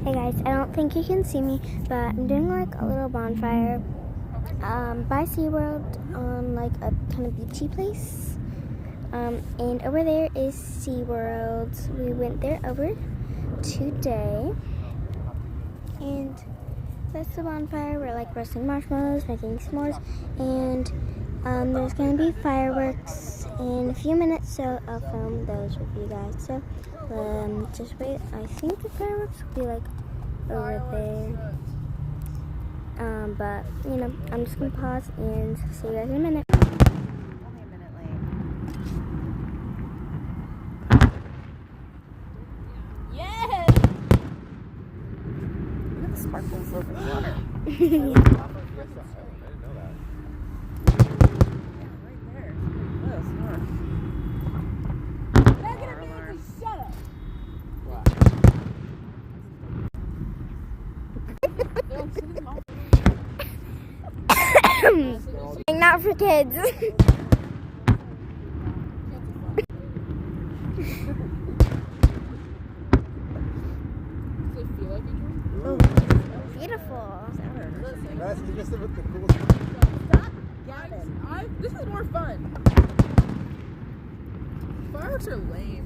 Hey guys, I don't think you can see me, but I'm doing like a little bonfire by SeaWorld on like a kind of beachy place. And over there is SeaWorld. We went there over today. And that's the bonfire. We're like roasting marshmallows, making s'mores, and there's gonna be fireworks in a few minutes, so I'll film those with you guys. So just wait. I think the fireworks will be like over there. But you know, I'm just gonna pause and see you guys in a minute. Only a minute late. Yes! Look at the sparkles over the water. Not for kids. Beautiful. This is more fun. Fireworks are lame.